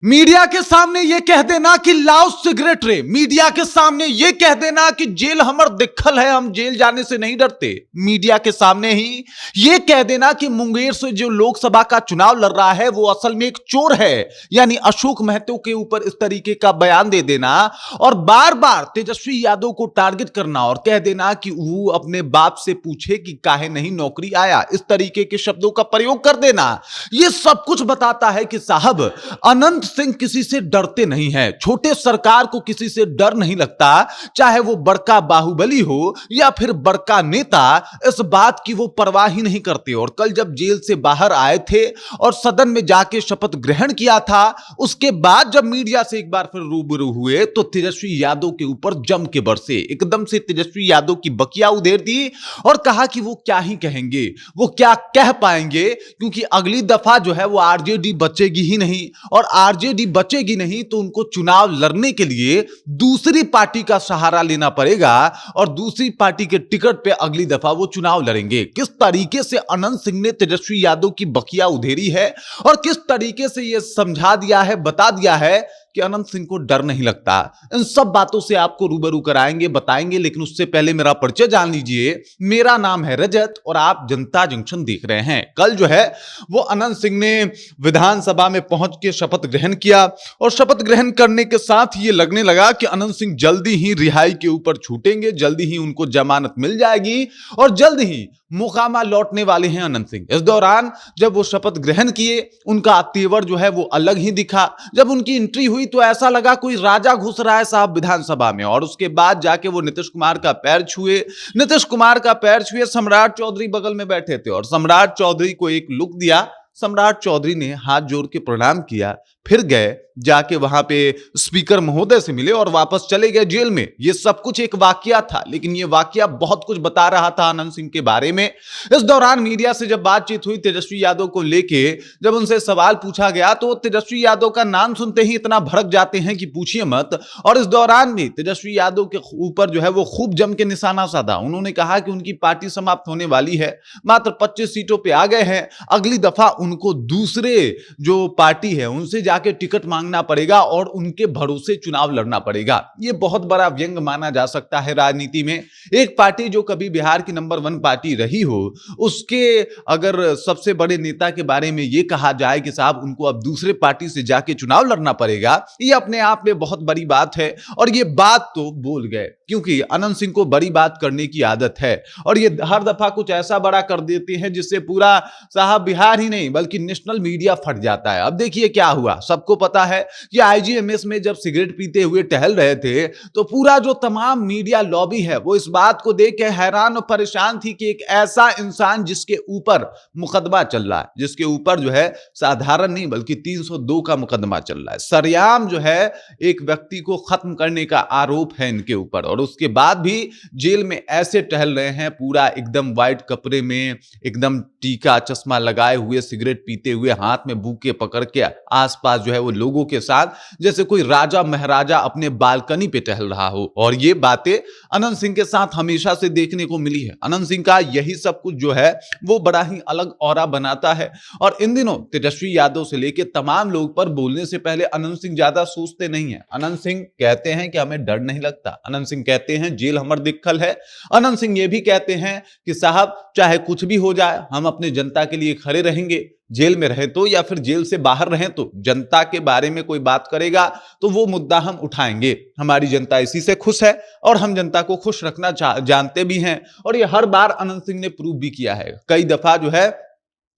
Media के सामने ये कह देना कि लाओ सिगरेट रे, मीडिया के सामने ये कह देना कि जेल हमर दिक्कल है, हम जेल जाने से नहीं डरते, मीडिया के सामने ही ये कह देना कि मुंगेर से जो लोकसभा का चुनाव लड़ रहा है वो असल में एक चोर है, यानी अशोक महतो के ऊपर इस तरीके का बयान दे देना और बार बार तेजस्वी यादव को टारगेट करना और कह देना कि वो अपने बाप से पूछे कि काहे नहीं नौकरी आया, इस तरीके के शब्दों का प्रयोग कर देना, ये सब कुछ बताता है कि साहब अनंत सिंह किसी से डरते नहीं है। छोटे सरकार को किसी से डर नहीं लगता, चाहे वो बड़का बाहुबली हो या फिर बड़का नेता, इस बात की वो परवाह ही नहीं करते। और कल जब जेल से बाहर आए थे और सदन में जाके शपथ ग्रहण किया था, उसके बाद जब मीडिया से एक बार फिर रूबरू हुए तो तेजस्वी यादव के ऊपर जम के बरसे, एकदम से तेजस्वी यादव की बकिया उधेड़ दी और कहा कि वो क्या ही कहेंगे, वो क्या कह पाएंगे, क्योंकि अगली दफा जो है वो आरजेडी बचेगी ही नहीं, और आरजेडी बचेगी नहीं तो उनको चुनाव लड़ने के लिए दूसरी पार्टी का सहारा लेना पड़ेगा और दूसरी पार्टी के टिकट पे अगली दफा वो चुनाव लड़ेंगे। किस तरीके से अनंत सिंह ने तेजस्वी यादव की बकिया उधेरी है और किस तरीके से ये समझा दिया है, बता दिया है कि अनंत सिंह को डर नहीं लगता, इन सब बातों से आपको रूबरू कराएंगे, बताएंगे। लेकिन उससे पहले मेरा परिचय जान लीजिए। मेरा नाम है रजत और आप जनता जंक्शन देख रहे हैं। कल जो है वो अनंत सिंह ने विधानसभा में पहुंच के शपथ ग्रहण किया और शपथ ग्रहण करने के साथ ये लगने लगा कि अनंत सिंह जल्दी ही रिहाई के ऊपर छूटेंगे, जल्दी ही उनको जमानत मिल जाएगी और जल्द ही मोकामा लौटने वाले हैं अनंत सिंह। इस दौरान जब वो शपथ ग्रहण किए, उनका तेवर जो है वो अलग ही दिखा। जब उनकी एंट्री हुई तो ऐसा लगा कोई राजा घुस रहा है साहब विधानसभा में। और उसके बाद जाके वो नीतीश कुमार का पैर छुए, नीतीश कुमार का पैर छुए। सम्राट चौधरी बगल में बैठे थे और सम्राट चौधरी को एक लुक दिया। सम्राट चौधरी ने हाथ जोड़ के प्रणाम किया, फिर गए जाके वहां पे स्पीकर महोदय से मिले और वापस चले गए जेल में। ये सब कुछ एक वाकया था, लेकिन ये वाकया बहुत कुछ बता रहा था अनंत सिंह के बारे में। इस दौरान मीडिया से जब बातचीत हुई तेजस्वी यादव को लेके, जब उनसे सवाल पूछा गया तो तेजस्वी यादव का नाम सुनते ही इतना भड़क जाते हैं कि पूछिए मत। और इस दौरान भी तेजस्वी यादव के ऊपर जो है वो खूब जम के निशाना साधा। उन्होंने कहा कि उनकी पार्टी समाप्त होने वाली है, मात्र 25 सीटों पे आ गए हैं, अगली दफा उनको दूसरे जो पार्टी है उनसे जाके टिकट मांगना पड़ेगा और उनके भरोसे चुनाव लड़ना पड़ेगा। यह बहुत बड़ा व्यंग माना जा सकता है राजनीति में। एक पार्टी जो कभी बिहार की नंबर 1 पार्टी रही हो, उसके अगर सबसे बड़े नेता के बारे में यह कहा जाए कि साहब उनको अब दूसरे पार्टी से जाके चुनाव लड़ना पड़ेगा, यह अपने आप में बहुत बड़ी बात है। और यह बात तो बोल गए, क्योंकि अनंत सिंह को बड़ी बात करने की आदत है और ये हर दफा कुछ ऐसा बड़ा कर देते हैं जिससे पूरा साहब बिहार ही नहीं बल्कि नेशनल मीडिया फट जाता है। अब देखिए क्या हुआ, सबको पता है कि आईजीएमएस में जब सिगरेट पीते हुए टहल रहे थे तो पूरा जो तमाम मीडिया लॉबी है वो इस बात को देख के हैरान और परेशान थी कि एक ऐसा इंसान जिसके ऊपर मुकदमा चल रहा है, जिसके ऊपर जो है साधारण नहीं बल्कि 302 का मुकदमा चल रहा है, सरेआम जो है एक व्यक्ति को खत्म करने का आरोप है इनके ऊपर, और उसके बाद भी जेल में ऐसे टहल रहे हैं पूरा एकदम व्हाइट कपड़े में, एकदम टीका चश्मा लगाए हुए, सिगरेट पीते हुए, हाथ में बूके पकड़ के आसपास जो है वो लोगों के साथ जैसे कोई राजा महाराजा अपने बालकनी पे टहल रहा हो। और ये बातें अनंत सिंह के साथ हमेशा से देखने को मिली है। अनंत सिंह का यही सब कुछ जो है वो बड़ा ही अलग ऑरा बनाता है। और इन दिनों तेजस्वी यादव से लेके तमाम लोग पर बोलने से पहले अनंत सिंह ज्यादा सोचते नहीं है। अनंत सिंह कहते हैं कि हमें डर नहीं लगता, अनंत सिंह कहते हैं जेल हमर दिक्कल है, अनंत सिंह ये भी कहते हैं कि साहब चाहे कुछ भी हो जाए हम अपने जनता के लिए खड़े रहेंगे, जेल में रहे तो या फिर जेल से बाहर रहे तो जनता के बारे में कोई बात करेगा तो वो मुद्दा हम उठाएंगे। हमारी जनता इसी से खुश है और हम जनता को खुश रखना जानते भी हैं। और ये हर बार अनंत सिंह ने प्रूव भी किया है। कई दफा जो है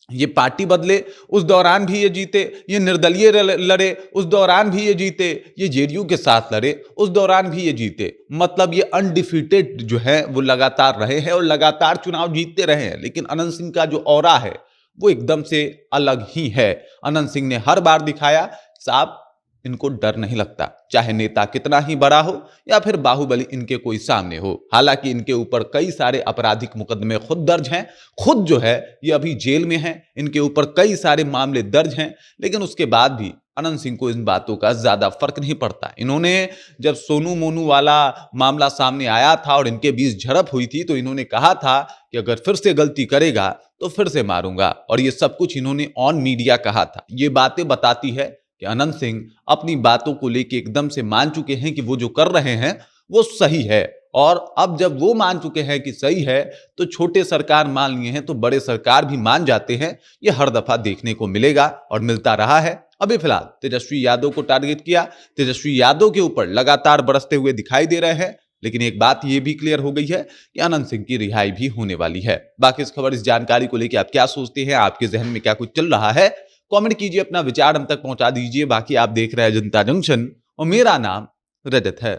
ये पार्टी बदले, उस दौरान भी ये जीते, ये निर्दलीय लड़े, उस दौरान भी ये जीते, ये जेडीयू के साथ लड़े, उस दौरान भी ये जीते। मतलब ये अनडिफीटेड जो है वो लगातार रहे हैं और लगातार चुनाव जीतते रहे हैं। लेकिन अनंत सिंह का जो ऑरा है वो एकदम से अलग ही है। अनंत सिंह ने हर बार दिखाया साहब इनको डर नहीं लगता, चाहे नेता कितना ही बड़ा हो या फिर बाहुबली इनके कोई सामने हो। हालांकि इनके ऊपर कई सारे आपराधिक मुकदमे खुद दर्ज हैं, खुद जो है ये अभी जेल में हैं, इनके ऊपर कई सारे मामले दर्ज हैं, लेकिन उसके बाद भी अनंत सिंह को इन बातों का ज्यादा फर्क नहीं पड़ता। इन्होंने जब सोनू मोनू वाला मामला सामने आया था और इनके बीच झड़प हुई थी तो इन्होंने कहा था कि अगर फिर से गलती करेगा तो फिर से मारूंगा, और ये सब कुछ इन्होंने ऑन मीडिया कहा था। ये बातें बताती है कि अनंत सिंह अपनी बातों को लेकर एकदम से मान चुके हैं कि वो जो कर रहे हैं वो सही है। और अब जब वो मान चुके हैं कि सही है तो छोटे सरकार मान लिए हैं तो बड़े सरकार भी मान जाते हैं। ये हर दफा देखने को मिलेगा और मिलता रहा है। अभी फिलहाल तेजस्वी यादव को टारगेट किया, तेजस्वी यादव के ऊपर लगातार बरसते हुए दिखाई दे रहे हैं। लेकिन एक बात यह भी क्लियर हो गई है कि अनंत सिंह की रिहाई भी होने वाली है। बाकी इस खबर, इस जानकारी को लेकर आप क्या सोचते हैं, आपके जहन में क्या कुछ चल रहा है, कमेंट कीजिए, अपना विचार हम तक पहुंचा दीजिए। बाकी आप देख रहे हैं जनता जंक्शन और मेरा नाम रजत है।